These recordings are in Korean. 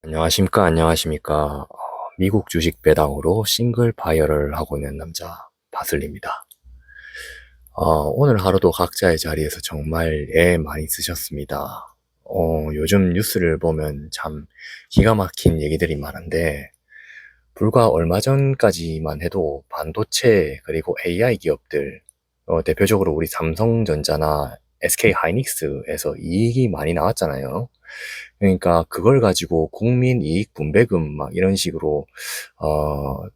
안녕하십니까, 안녕하십니까. 미국 주식 배당으로 싱글 바이어를 하고 있는 남자, 바슬입니다. 오늘 하루도 각자의 자리에서 정말 애 많이 쓰셨습니다. 요즘 뉴스를 보면 참 기가 막힌 얘기들이 많은데, 불과 얼마 전까지만 해도 반도체 그리고 AI 기업들, 대표적으로 우리 삼성전자나 SK 하이닉스에서 이익이 많이 나왔잖아요. 그러니까 그걸 가지고 국민 이익 분배금 막 이런 식으로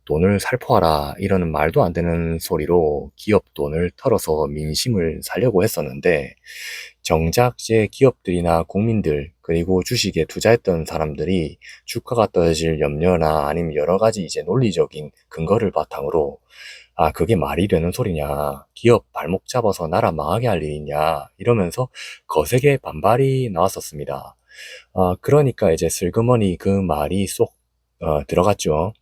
돈을 살포하라 이러는 말도 안 되는 소리로 기업 돈을 털어서 민심을 살려고 했었는데, 정작 제 기업들이나 국민들 그리고 주식에 투자했던 사람들이 주가가 떨어질 염려나 아니면 여러 가지 이제 논리적인 근거를 바탕으로, 그게 말이 되는 소리냐, 기업 발목 잡아서 나라 망하게 할 일이냐 이러면서 거세게 반발이 나왔었습니다. 그러니까 이제 슬그머니 그 말이 쏙 들어갔죠.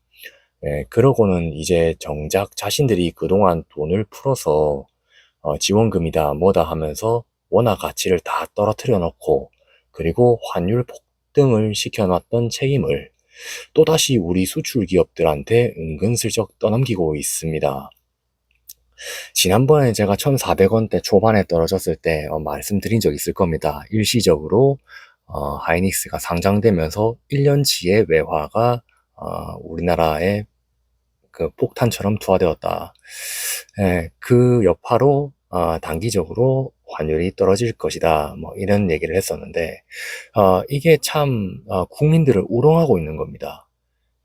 예, 그러고는 이제 정작 자신들이 그동안 돈을 풀어서 지원금이다 뭐다 하면서 원화 가치를 다 떨어뜨려 놓고, 그리고 환율 폭등을 시켜놨던 책임을 또다시 우리 수출 기업들한테 은근슬쩍 떠넘기고 있습니다. 지난번에 제가 1,400원대 초반에 떨어졌을 때 말씀드린 적 있을 겁니다. 일시적으로 하이닉스가 상장되면서 1년치의 외화가 우리나라에 그 폭탄처럼 투하되었다. 예, 그 여파로 단기적으로 환율이 떨어질 것이다. 뭐 이런 얘기를 했었는데, 이게 참 국민들을 우롱하고 있는 겁니다.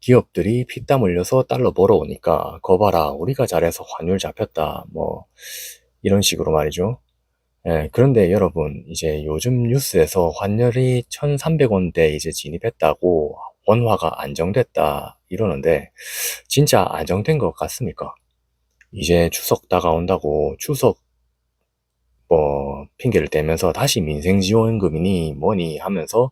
기업들이 피땀 흘려서 달러 벌어오니까 거 봐라, 우리가 잘해서 환율 잡혔다, 뭐 이런 식으로 말이죠. 예, 그런데 여러분, 이제 요즘 뉴스에서 환율이 1,300원대 이제 진입했다고, 원화가 안정됐다 이러는데, 진짜 안정된 것 같습니까? 이제 추석 다가온다고 추석 핑계를 대면서 다시 민생지원금이니 뭐니 하면서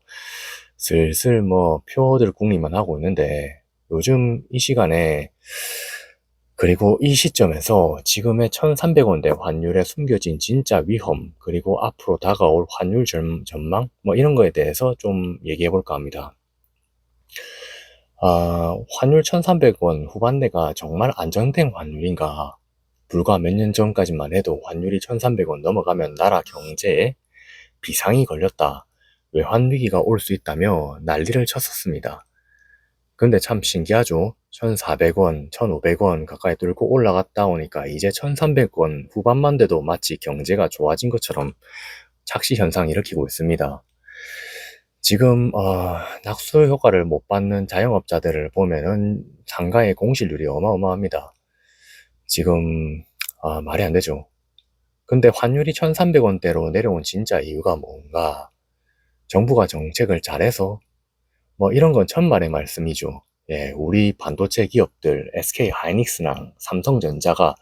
슬슬 뭐 표들 궁리만 하고 있는데, 요즘 이 시간에, 그리고 이 시점에서 지금의 1,300원대 환율에 숨겨진 진짜 위험, 그리고 앞으로 다가올 환율 전망, 뭐 이런 거에 대해서 좀 얘기해 볼까 합니다. 환율 1,300원 후반대가 정말 안정된 환율인가? 불과 몇 년 전까지만 해도 환율이 1,300원 넘어가면 나라 경제에 비상이 걸렸다, 외환위기가 올 수 있다며 난리를 쳤었습니다. 근데 참 신기하죠. 1,400원, 1,500원 가까이 뚫고 올라갔다 오니까 이제 1,300원 후반만 돼도 마치 경제가 좋아진 것처럼 착시 현상 일으키고 있습니다. 지금 낙수 효과를 못 받는 자영업자들을 보면은 상가의 공실률이 어마어마합니다. 지금 말이 안 되죠. 근데 환율이 1,300원대로 내려온 진짜 이유가 뭔가? 정부가 정책을 잘해서? 뭐 이런 건 천만의 말씀이죠. 예, 우리 반도체 기업들 SK 하이닉스나 삼성전자가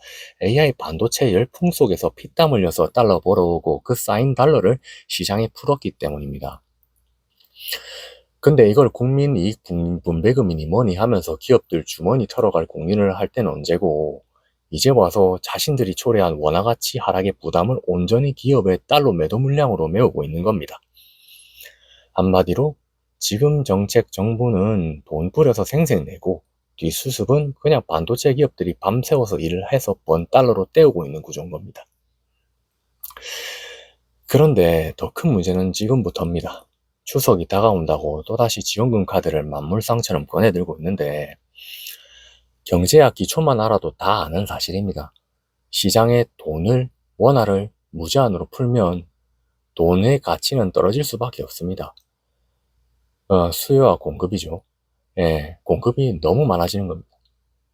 AI 반도체 열풍 속에서 피땀 흘려서 달러 벌어오고 그 쌓인 달러를 시장에 풀었기 때문입니다. 근데 이걸 국민 이익 분배금이니 뭐니 하면서 기업들 주머니 털어갈 공인을 할 때는 언제고, 이제 와서 자신들이 초래한 원화 가치 하락의 부담을 온전히 기업의 달러 매도 물량으로 메우고 있는 겁니다. 한마디로 지금 정책 정부는 돈 뿌려서 생색내고, 뒷수습은 그냥 반도체 기업들이 밤새워서 일을 해서 번 달러로 때우고 있는 구조인 겁니다. 그런데 더 큰 문제는 지금부터입니다. 추석이 다가온다고 또다시 지원금 카드를 만물상처럼 꺼내들고 있는데, 경제학 기초만 알아도 다 아는 사실입니다. 시장에 돈을, 원화를 무제한으로 풀면 돈의 가치는 떨어질 수밖에 없습니다. 수요와 공급이죠. 예, 공급이 너무 많아지는 겁니다.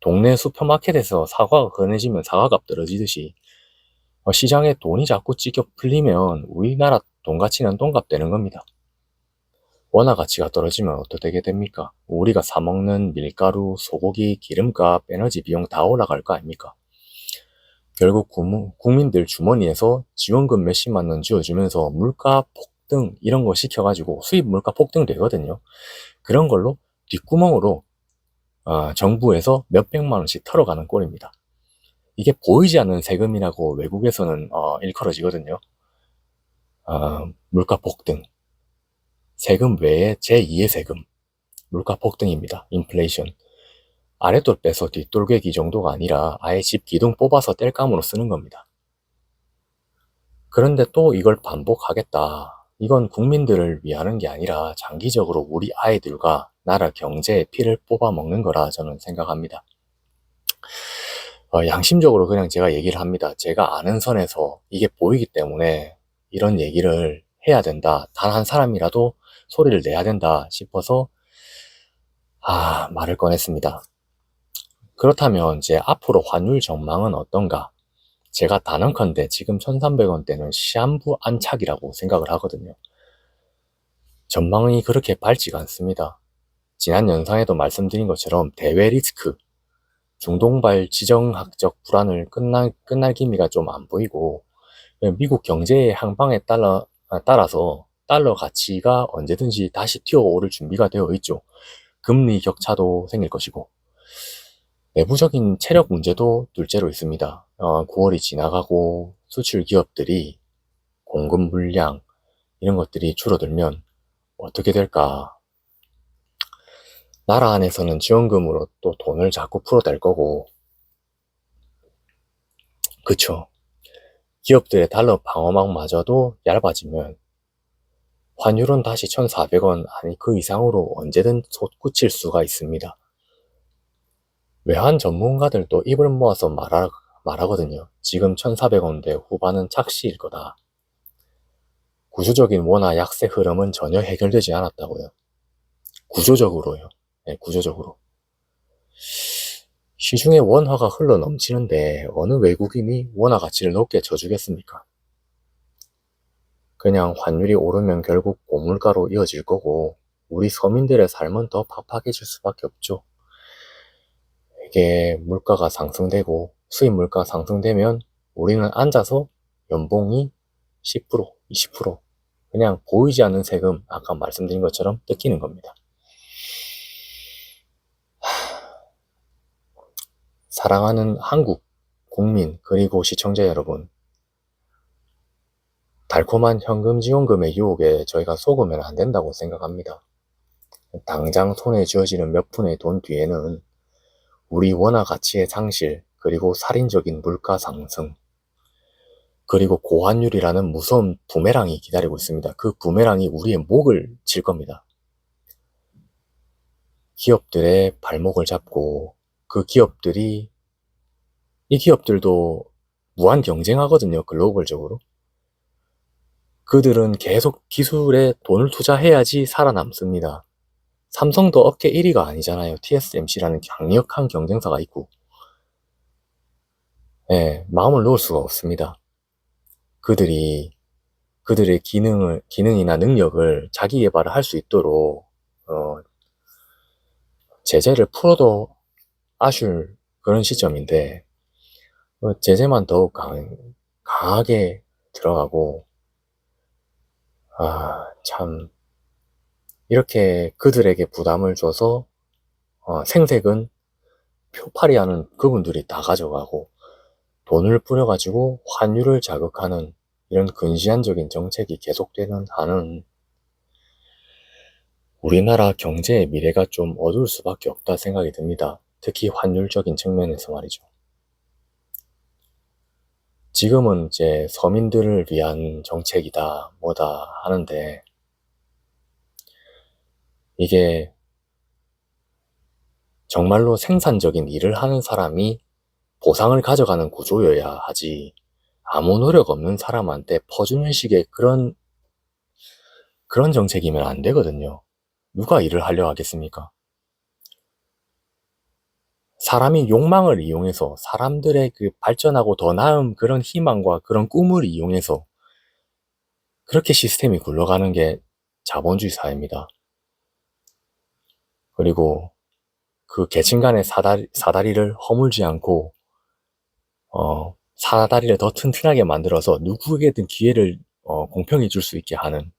동네 슈퍼마켓에서 사과가 꺼내지면 사과값 떨어지듯이, 시장에 돈이 자꾸 찌겨 풀리면 우리나라 돈 가치는 똥값 되는 겁니다. 원화 가치가 떨어지면 어떻게 됩니까? 우리가 사 먹는 밀가루, 소고기, 기름값, 에너지 비용 다 올라갈 거 아닙니까? 결국 국민들 주머니에서 지원금 몇십만 원 쥐어주면서 물가 폭등 이런 거 시켜가지고 수입 물가 폭등 되거든요. 그런 걸로 뒷구멍으로 정부에서 몇백만 원씩 털어가는 꼴입니다. 이게 보이지 않는 세금이라고 외국에서는 일컬어지거든요. 물가 폭등, 세금 외에 제2의 세금, 물가 폭등입니다. 인플레이션. 아랫돌 빼서 뒷돌개기 정도가 아니라 아예 집 기둥 뽑아서 땔감으로 쓰는 겁니다. 그런데 또 이걸 반복하겠다. 이건 국민들을 위하는 게 아니라 장기적으로 우리 아이들과 나라 경제에 피를 뽑아먹는 거라 저는 생각합니다. 양심적으로 그냥 제가 얘기를 합니다. 제가 아는 선에서 이게 보이기 때문에 이런 얘기를 해야 된다. 단 한 사람이라도 소리를 내야 된다 싶어서 말을 꺼냈습니다. 그렇다면 이제 앞으로 환율 전망은 어떤가? 제가 단언컨대 지금 1,300원대는 시한부 안착이라고 생각을 하거든요. 전망이 그렇게 밝지가 않습니다. 지난 영상에도 말씀드린 것처럼 대외 리스크, 중동발 지정학적 불안을 끝날 기미가 좀 안 보이고, 미국 경제의 항방에 따라서 달러 가치가 언제든지 다시 튀어오를 준비가 되어 있죠. 금리 격차도 생길 것이고, 내부적인 체력 문제도 둘째로 있습니다. 9월이 지나가고 수출 기업들이 공급 물량 이런 것들이 줄어들면 어떻게 될까? 나라 안에서는 지원금으로 또 돈을 자꾸 풀어댈 거고, 그쵸? 기업들의 달러 방어막마저도 얇아지면 환율은 다시 1,400원 아니 그 이상으로 언제든 솟구칠 수가 있습니다. 외환 전문가들도 입을 모아서 말하거든요. 지금 1,400원대 후반은 착시일 거다. 구조적인 원화 약세 흐름은 전혀 해결되지 않았다고요. 구조적으로요. 네, 구조적으로. 시중에 원화가 흘러 넘치는데 어느 외국인이 원화 가치를 높게 쳐주겠습니까? 그냥 환율이 오르면 결국 고물가로 이어질 거고 우리 서민들의 삶은 더 팍팍해질 수밖에 없죠. 이게 물가가 상승되고 수입 물가가 상승되면 우리는 앉아서 연봉이 10%, 20% 그냥 보이지 않는 세금, 아까 말씀드린 것처럼 뜯기는 겁니다. 사랑하는 한국 국민 그리고 시청자 여러분, 달콤한 현금 지원금의 유혹에 저희가 속으면 안 된다고 생각합니다. 당장 손에 쥐어지는 몇 푼의 돈 뒤에는 우리 원화 가치의 상실, 그리고 살인적인 물가 상승, 그리고 고환율이라는 무서운 부메랑이 기다리고 있습니다. 그 부메랑이 우리의 목을 칠 겁니다. 기업들의 발목을 잡고 이 기업들도 무한 경쟁하거든요. 글로벌적으로. 그들은 계속 기술에 돈을 투자해야지 살아남습니다. 삼성도 업계 1위가 아니잖아요. TSMC라는 강력한 경쟁사가 있고. 마음을 놓을 수가 없습니다. 그들의 기능이나 능력을 자기 개발을 할 수 있도록, 제재를 풀어도 아쉬울 그런 시점인데, 제재만 더욱 강하게 들어가고, 참, 이렇게 그들에게 부담을 줘서, 생색은 표팔이하는 그분들이 다 가져가고, 돈을 뿌려가지고 환율을 자극하는 이런 근시안적인 정책이 계속되는 한은 우리나라 경제의 미래가 좀 어두울 수밖에 없다 생각이 듭니다. 특히 환율적인 측면에서 말이죠. 지금은 이제 서민들을 위한 정책이다, 뭐다 하는데 이게 정말로 생산적인 일을 하는 사람이 보상을 가져가는 구조여야 하지 아무 노력 없는 사람한테 퍼주는 식의 그런 정책이면 안 되거든요. 누가 일을 하려 하겠습니까? 사람이 욕망을 이용해서 사람들의 그 발전하고 더 나은 그런 희망과 그런 꿈을 이용해서 그렇게 시스템이 굴러가는 게 자본주의 사회입니다. 그리고 그 계층 간의 사다리를 허물지 않고 사다리를 더 튼튼하게 만들어서 누구에게든 기회를 공평히 줄 수 있게 하는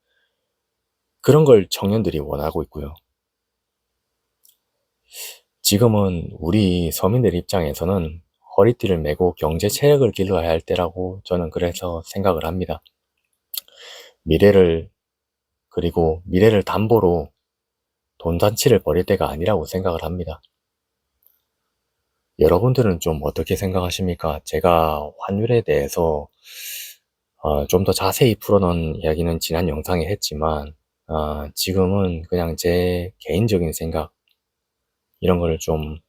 그런 걸 청년들이 원하고 있고요. 지금은 우리 서민들 입장에서는 허리띠를 메고 경제 체력을 길러야 할 때라고 저는 그래서 생각을 합니다. 미래를 담보로 돈잔치를 벌일 때가 아니라고 생각을 합니다. 여러분들은 좀 어떻게 생각하십니까? 제가 환율에 대해서 좀 더 자세히 풀어놓은 이야기는 지난 영상에 했지만 지금은 그냥 제 개인적인 생각 이런 거를 좀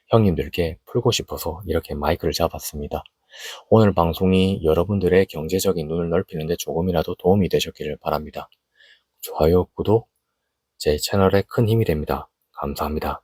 형님들께 풀고 싶어서 이렇게 마이크를 잡았습니다. 오늘 방송이 여러분들의 경제적인 눈을 넓히는 데 조금이라도 도움이 되셨기를 바랍니다. 좋아요, 구독, 제 채널에 큰 힘이 됩니다. 감사합니다.